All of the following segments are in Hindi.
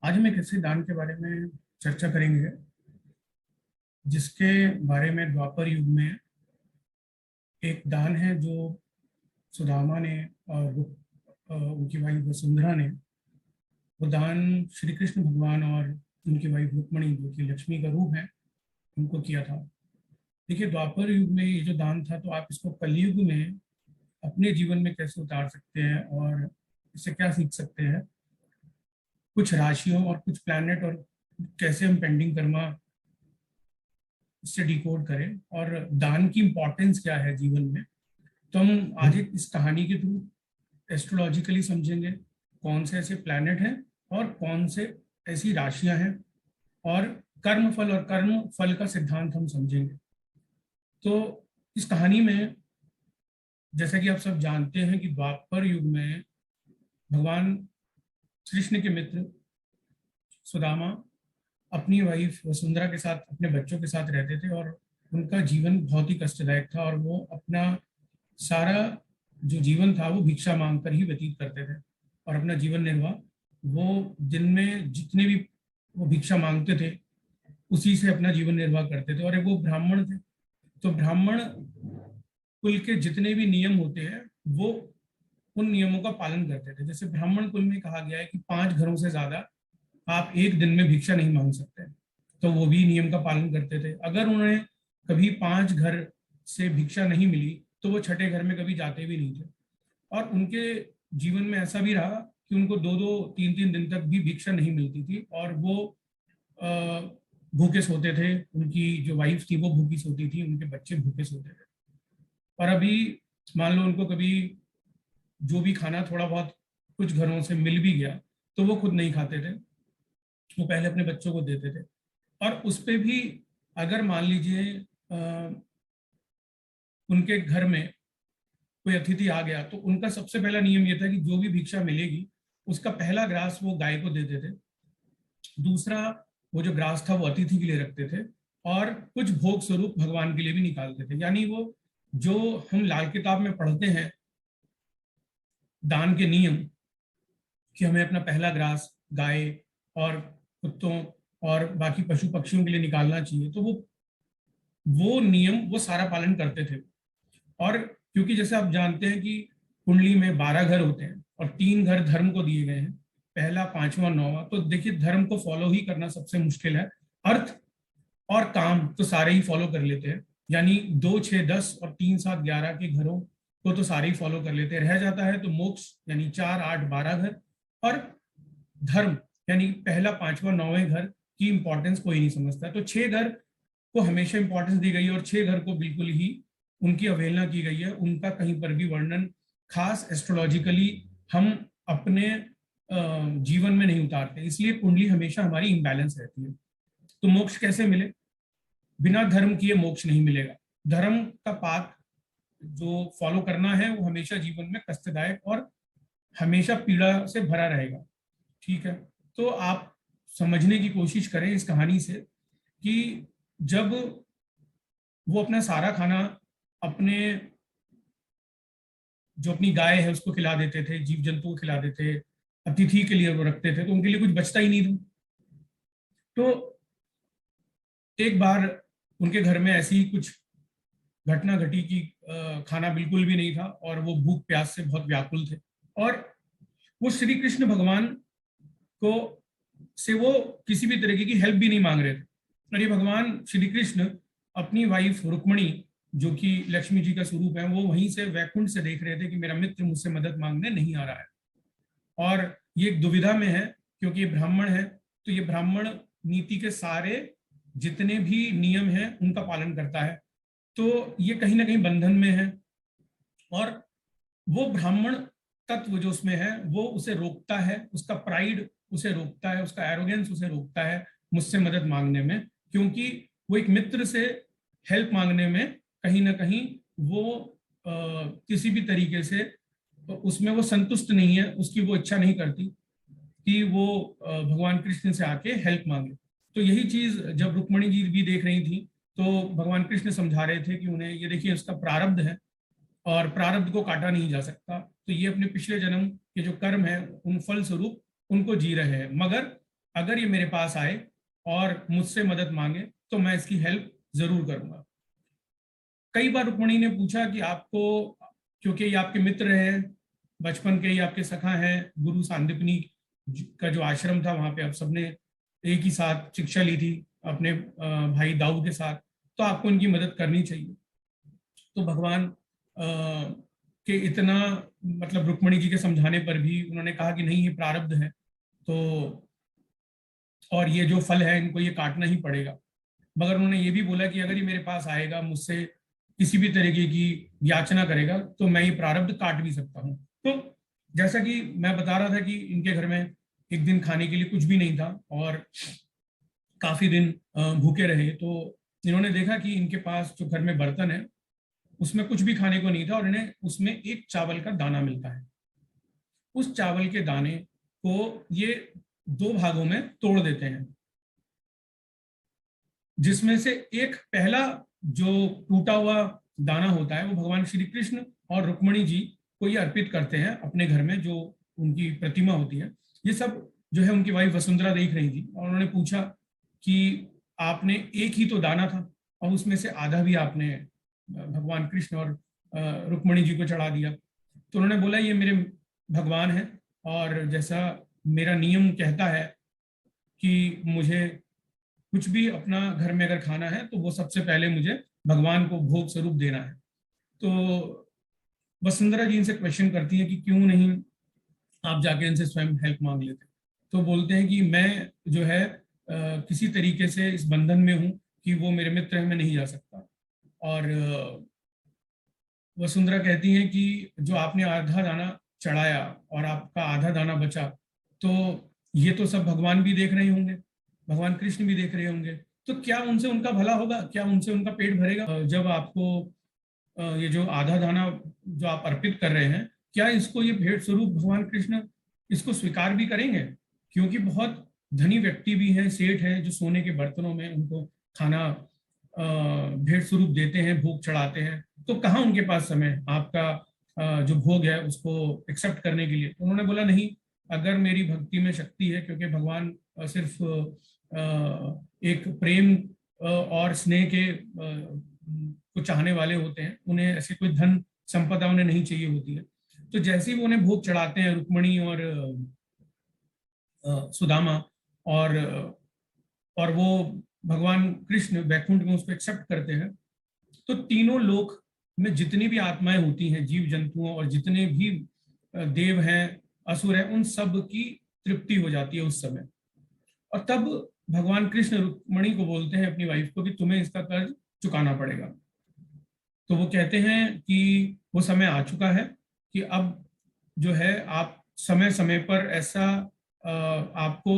आज हम एक ऐसे दान के बारे में चर्चा करेंगे जिसके बारे में द्वापर युग में एक दान है जो सुदामा ने और उनकी वाइफ वसुंधरा ने वो दान श्री कृष्ण भगवान और उनकी वाइफ रुक्मणी जो कि लक्ष्मी का रूप है उनको किया था। देखिए, द्वापर युग में ये जो दान था, तो आप इसको कलयुग में अपने जीवन में कैसे उतार सकते हैं और इससे क्या सीख सकते हैं, कुछ राशियों और कुछ प्लैनेट, और कैसे हम पेंडिंग कर्मा इससे डिकोड करें और दान की इंपॉर्टेंस क्या है जीवन में। तो हम आज एक इस कहानी के थ्रू एस्ट्रोलॉजिकली समझेंगे कौन से ऐसे प्लैनेट हैं और कौन से ऐसी राशियां हैं, और कर्म फल और कर्म फल का सिद्धांत हम समझेंगे। तो इस कहानी में, जैसा कि आप सब जानते हैं कि द्वापर युग में भगवान कृष्ण के मित्र सुदामा अपनी वाइफ वसुंधरा के साथ, अपने बच्चों के साथ रहते थे, और उनका जीवन बहुत ही कष्टदायक था और वो अपना सारा जो जीवन था वो भिक्षा मांग कर ही व्यतीत करते थे। और अपना जीवन निर्वाह वो दिन में जितने भी वो भिक्षा मांगते थे उसी से अपना जीवन निर्वाह करते थे। और वो ब्राह्मण थे, तो ब्राह्मण कुल के जितने भी नियम होते हैं वो उन नियमों का पालन करते थे। जैसे ब्राह्मण कुल में कहा गया है कि 5 घरों से ज्यादा आप एक दिन में भिक्षा नहीं मांग सकते, तो वो भी नियम का पालन करते थे। अगर उन्हें कभी 5 घर से भिक्षा नहीं मिली तो वो छठे घर में कभी जाते भी नहीं थे। और उनके जीवन में ऐसा भी रहा कि उनको 2-2 3-3 दिन तक भी भिक्षा नहीं मिलती थी, और वो भूखे सोते थे। उनकी जो वाइफ थी वो भूखी सोती थी, उनके बच्चे भूखे सोते थे। और अभी मान लो उनको कभी जो भी खाना थोड़ा बहुत कुछ घरों से मिल भी गया तो वो खुद नहीं खाते थे, वो पहले अपने बच्चों को देते थे। और उस पे भी अगर मान लीजिए उनके घर में कोई अतिथि आ गया तो उनका सबसे पहला नियम ये था कि जो भी भिक्षा मिलेगी उसका पहला ग्रास वो गाय को देते थे, दूसरा वो जो ग्रास था वो अतिथि के लिए रखते थे, और कुछ भोग स्वरूप भगवान के लिए भी निकालते थे। यानी वो जो हम लाल किताब में पढ़ते हैं दान के नियम, कि हमें अपना पहला ग्रास गाय और कुत्तों और बाकी पशु पक्षियों के लिए निकालना चाहिए, तो वो नियम वो सारा पालन करते थे। और क्योंकि जैसे आप जानते हैं कि कुंडली में 12 घर होते हैं और 3 घर धर्म को दिए गए हैं, पहला, पांचवा, नौवा। तो देखिए, धर्म को फॉलो ही करना सबसे मुश्किल है। अर्थ और काम तो सारे ही फॉलो कर लेते हैं, यानी 2, 6, 10 और 3, 7, 11 के घरों को तो सारे ही फॉलो कर लेते हैं। रह जाता है तो मोक्ष, यानी 4, 8, 12 घर, और धर्म यानी पहला, पांचवा, नौवें घर की इंपॉर्टेंस कोई नहीं समझता। तो 6 घर को हमेशा इंपॉर्टेंस दी गई है और 6 घर को बिल्कुल ही उनकी अवहेलना की गई है। उनका कहीं पर भी वर्णन खास एस्ट्रोलॉजिकली हम अपने जीवन में नहीं उतारते, इसलिए कुंडली हमेशा हमारी इम्बैलेंस रहती है। तो मोक्ष कैसे मिले? बिना धर्म किए मोक्ष नहीं मिलेगा। धर्म का पाथ जो फॉलो करना है वो हमेशा जीवन में कष्टदायक और हमेशा पीड़ा से भरा रहेगा। ठीक है, तो आप समझने की कोशिश करें इस कहानी से कि जब वो अपना सारा खाना अपने जो अपनी गाय है उसको खिला देते थे, जीव जंतु को खिला देते, अतिथि के लिए वो रखते थे, तो उनके लिए कुछ बचता ही नहीं था। तो एक बार उनके घर में ऐसी कुछ घटना घटी कि खाना बिल्कुल भी नहीं था और वो भूख प्यास से बहुत व्याकुल थे, और वो श्री कृष्ण भगवान को से वो किसी भी तरीके की हेल्प भी नहीं मांग रहे थे। और ये भगवान श्री कृष्ण अपनी वाइफ रुक्मणी, जो कि लक्ष्मी जी का स्वरूप है, वो वहीं से वैकुंठ से देख रहे थे कि मेरा मित्र मुझसे मदद मांगने नहीं आ रहा है। और ये एक दुविधा में है क्योंकि ये ब्राह्मण है, तो ये ब्राह्मण नीति के सारे जितने भी नियम हैं उनका पालन करता है, तो ये कहीं ना कहीं बंधन में है। और वो ब्राह्मण तत्व जो उसमें है वो उसे रोकता है, उसका प्राइड उसे रोकता है, उसका एरोगेंस उसे रोकता है मुझसे मदद मांगने में, क्योंकि वो एक मित्र से हेल्प मांगने में कहीं ना कहीं वो किसी भी तरीके से उसमें वो संतुष्ट नहीं है, उसकी वो इच्छा नहीं करती कि वो भगवान कृष्ण से आके हेल्प मांगे। तो यही चीज जब रुक्मणी जी भी देख रही थी तो भगवान कृष्ण समझा रहे थे कि उन्हें ये देखिए उसका प्रारब्ध है और प्रारब्ध को काटा नहीं जा सकता, तो ये अपने पिछले जन्म के जो कर्म है उन फल स्वरूप उनको जी रहे हैं। मगर अगर ये मेरे पास आए और मुझसे मदद मांगे तो मैं इसकी हेल्प जरूर करूंगा। कई बार रुक्मणी ने पूछा कि आपको, क्योंकि ये आपके मित्र हैं, बचपन के ही आपके सखा हैं, गुरु सांदीपनी का जो आश्रम था वहां पे आप सबने एक ही साथ शिक्षा ली थी अपने भाई दाऊद के साथ, तो आपको इनकी मदद करनी चाहिए। तो भगवान के इतना मतलब रुक्मणी जी के समझाने पर भी उन्होंने कहा कि नहीं, ये प्रारब्ध है, तो और ये जो फल है इनको ये काटना ही पड़ेगा। मगर उन्होंने ये भी बोला कि अगर ये मेरे पास आएगा, मुझसे किसी भी तरीके की याचना करेगा, तो मैं ये प्रारब्ध काट भी सकता हूँ। तो जैसा कि मैं बता रहा था कि इनके घर में एक दिन खाने के लिए कुछ भी नहीं था और काफी दिन भूखे रहे, तो इन्होंने देखा कि इनके पास जो घर में बर्तन है उसमें कुछ भी खाने को नहीं था और इन्हें उसमें एक चावल का दाना मिलता है। उस चावल के दाने को ये दो भागों में तोड़ देते हैं, जिसमें से एक पहला जो टूटा हुआ दाना होता है वो भगवान श्री कृष्ण और रुक्मणी जी को ये अर्पित करते हैं अपने घर में, जो उनकी प्रतिमा होती है। ये सब जो है उनकी वाइफ वसुंधरा देख रही थी और उन्होंने पूछा कि आपने एक ही तो दाना था और उसमें से आधा भी आपने भगवान कृष्ण और रुक्मणी जी को चढ़ा दिया। तो उन्होंने बोला ये मेरे भगवान है और जैसा मेरा नियम कहता है कि मुझे कुछ भी अपना घर में अगर खाना है तो वो सबसे पहले मुझे भगवान को भोग स्वरूप देना है। तो वसुंधरा जी इनसे क्वेश्चन करती है कि क्यों नहीं आप जाके इनसे स्वयं हेल्प मांग लेते। तो बोलते हैं कि मैं जो है किसी तरीके से इस बंधन में हूं कि वो मेरे मित्र हैं, मैं नहीं जा सकता। और वसुंधरा कहती है कि जो आपने आधा दाना चढ़ाया और आपका आधा दाना बचा, तो ये तो सब भगवान भी देख रहे होंगे, भगवान कृष्ण भी देख रहे होंगे, तो क्या उनसे उनका भला होगा, क्या उनसे उनका पेट भरेगा? जब आपको ये जो आधा दाना जो आप अर्पित कर रहे हैं, क्या इसको ये भेंट स्वरूप भगवान कृष्ण इसको स्वीकार भी करेंगे? क्योंकि बहुत धनी व्यक्ति भी हैं, सेठ हैं, जो सोने के बर्तनों में उनको खाना भेंट स्वरूप देते हैं, भोग चढ़ाते हैं, तो कहाँ उनके पास समय आपका जो भोग है उसको एक्सेप्ट करने के लिए? तो उन्होंने बोला नहीं, अगर मेरी भक्ति में शक्ति है, क्योंकि भगवान सिर्फ एक प्रेम और स्नेह के को चाहने वाले होते हैं, उन्हें ऐसी कोई धन संपदा उन्हें नहीं चाहिए होती है। तो जैसे ही वो उन्हें भोग चढ़ाते हैं, रुक्मणी और सुदामा, और वो भगवान कृष्ण वैकुंठ में उसको एक्सेप्ट करते हैं, तो तीनों लोक में जितनी भी आत्माएं होती हैं, जीव जंतुओं और जितने भी देव हैं, असुर हैं, उन सब की तृप्ति हो जाती है उस समय। और तब भगवान कृष्ण रुक्मणी को बोलते हैं, अपनी वाइफ को, कि तुम्हें इसका कर्ज चुकाना पड़ेगा। तो वो कहते हैं कि वो समय आ चुका है कि अब जो है आप समय समय पर ऐसा आपको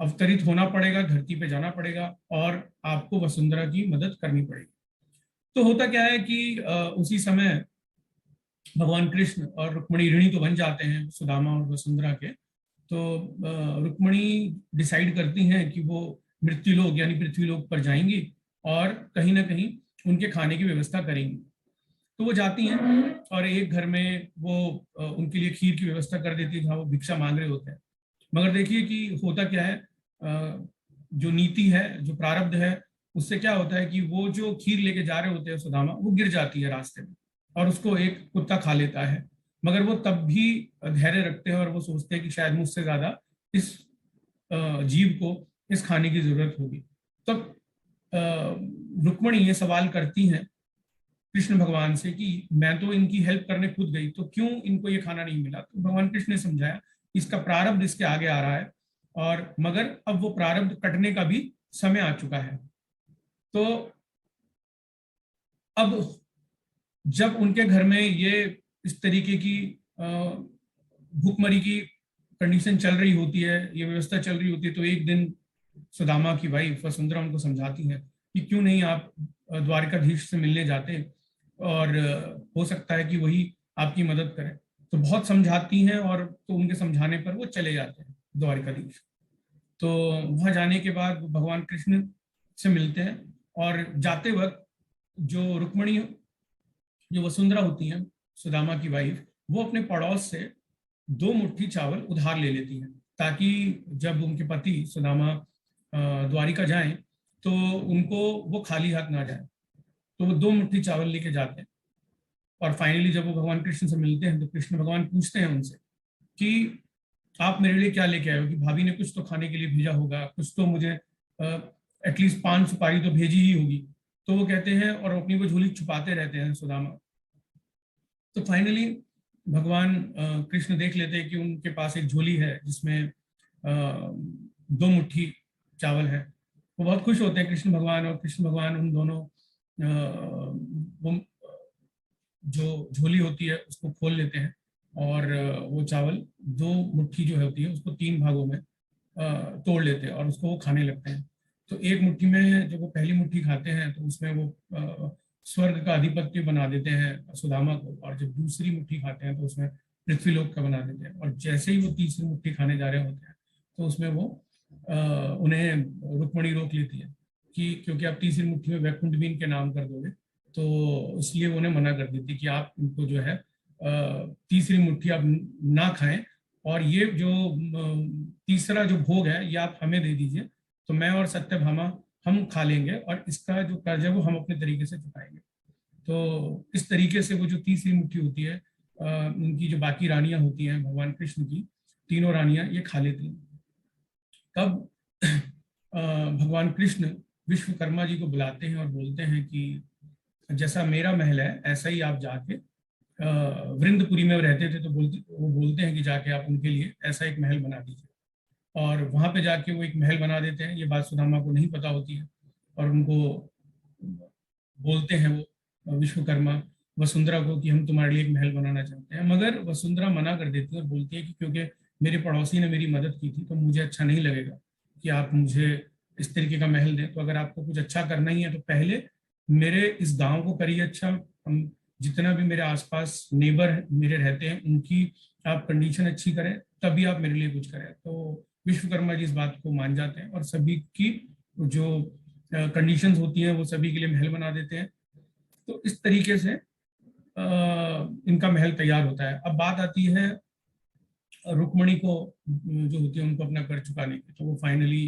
अवतरित होना पड़ेगा, धरती पे जाना पड़ेगा और आपको वसुंधरा की मदद करनी पड़ेगी। तो होता क्या है कि उसी समय भगवान कृष्ण और रुक्मणी ऋणी तो बन जाते हैं सुदामा और वसुंधरा के। तो रुक्मणी डिसाइड करती हैं कि वो मृत्युलोक यानी पृथ्वीलोक पर जाएंगी और कहीं ना कहीं उनके खाने की व्यवस्था करेंगी। तो वो जाती हैं और एक घर में वो उनके लिए खीर की व्यवस्था कर देती है जहाँ वो भिक्षा मांग रहे होते हैं। मगर देखिए कि होता क्या है, जो नीति है, जो प्रारब्ध है, उससे क्या होता है कि वो जो खीर लेके जा रहे होते हैं सुदामा, वो गिर जाती है रास्ते में और उसको एक कुत्ता खा लेता है। मगर वो तब भी धैर्य रखते हैं और वो सोचते हैं कि शायद मुझसे ज्यादा इस जीव को इस खाने की जरूरत होगी। तब रुक्मणी ये सवाल करती हैं कृष्ण भगवान से कि मैं तो इनकी हेल्प करने खुद गई, तो क्यों इनको ये खाना नहीं मिला? तो भगवान कृष्ण ने समझाया इसका प्रारब्ध इसके आगे आ रहा है और मगर अब वो प्रारब्ध कटने का भी समय आ चुका है। तो अब जब उनके घर में ये इस तरीके की भूखमरी की कंडीशन चल रही होती है, ये व्यवस्था चल रही होती है, तो एक दिन सुदामा की वाइफ वसुंधरा उनको समझाती है कि क्यों नहीं आप द्वारकाधीश से मिलने जाते और हो सकता है कि वही आपकी मदद करें। तो बहुत समझाती हैं और तो उनके समझाने पर वो चले जाते हैं द्वारकाधीश। तो वहां जाने के बाद भगवान कृष्ण से मिलते हैं और जाते वक्त जो रुक्मणी, जो वसुंधरा होती हैं सुदामा की वाइफ, वो अपने पड़ोस से 2 मुट्ठी चावल उधार ले लेती हैं ताकि जब उनके पति सुदामा द्वारिका जाएं तो उनको वो खाली हाथ ना जाए। तो वो 2 मुट्ठी चावल लेके जाते हैं। और फाइनली जब वो भगवान कृष्ण से मिलते हैं तो कृष्ण भगवान पूछते हैं उनसे कि आप मेरे लिए क्या लेके आए हो, कि भाभी ने कुछ तो खाने के लिए भेजा होगा, कुछ तो मुझे एटलीस्ट 5 सुपारी तो भेजी ही होगी। तो वो कहते हैं और अपनी वो झोली छुपाते रहते हैं सुदामा। तो फाइनली भगवान कृष्ण देख लेते हैं कि उनके पास एक झोली है जिसमें 2 मुट्ठी चावल है। वो बहुत खुश होते हैं कृष्ण भगवान, और कृष्ण भगवान उन दोनों वो जो झोली होती है उसको खोल लेते हैं, और वो चावल 2 मुट्ठी जो होती है उसको 3 भागों में तोड़ लेते हैं और उसको वो खाने लगते हैं। तो एक मुट्ठी में जब वो पहली मुट्ठी खाते हैं तो उसमें वो स्वर्ग का अधिपत्य बना देते हैं सुदामा को, और जब दूसरी मुट्ठी खाते हैं तो उसमें पृथ्वीलोक का बना देते हैं। और जैसे ही वो तीसरी मुट्ठी खाने जा रहे होते हैं तो उसमें वो उन्हें रुक्मणी रोक लेती है कि क्योंकि आप तीसरी मुट्ठी में वैकुंठ भी इनके नाम कर दोगे, तो इसलिए वो उन्हें मना कर देती कि आप इनको जो है तीसरी मुट्ठी आप ना खाएं, और ये जो तीसरा जो भोग है ये आप हमें दे दीजिए, तो मैं और सत्यभामा हम खा लेंगे और इसका जो कर्ज है वो हम अपने तरीके से चुकाएंगे। तो इस तरीके से वो जो तीसरी मुट्ठी होती है उनकी जो बाकी रानियां होती हैं भगवान कृष्ण की, तीनों रानियां ये खा लेती हैं। तब भगवान कृष्ण विश्वकर्मा जी को बुलाते हैं और बोलते हैं कि जैसा मेरा महल है ऐसा ही आप जाके वृंदपुरी में रहते थे तो वो बोलते हैं कि जाके आप उनके लिए ऐसा एक महल बना दीजिए। और वहां पे जाके वो एक महल बना देते हैं। ये बात सुदामा को नहीं पता होती है, और उनको बोलते हैं वो विश्वकर्मा वसुंधरा को कि हम तुम्हारे लिए एक महल बनाना चाहते हैं। मगर वसुंधरा मना कर देती है और बोलती है कि क्योंकि मेरे पड़ोसी ने मेरी मदद की थी तो मुझे अच्छा नहीं लगेगा कि आप मुझे इस तरीके का महल दें। तो अगर आपको कुछ अच्छा करना ही है तो पहले मेरे इस गांव को करिए अच्छा, हम जितना भी मेरे आसपास नेबर मेरे रहते हैं उनकी आप कंडीशन अच्छी करें, तभी आप मेरे लिए कुछ करें। तो विश्वकर्मा जी इस बात को मान जाते हैं और सभी की जो कंडीशंस होती हैं वो सभी के लिए महल बना देते हैं। तो इस तरीके से इनका महल तैयार होता है। अब बात आती है रुक्मणी को जो होती है उनको अपना कर चुकाने की। तो वो फाइनली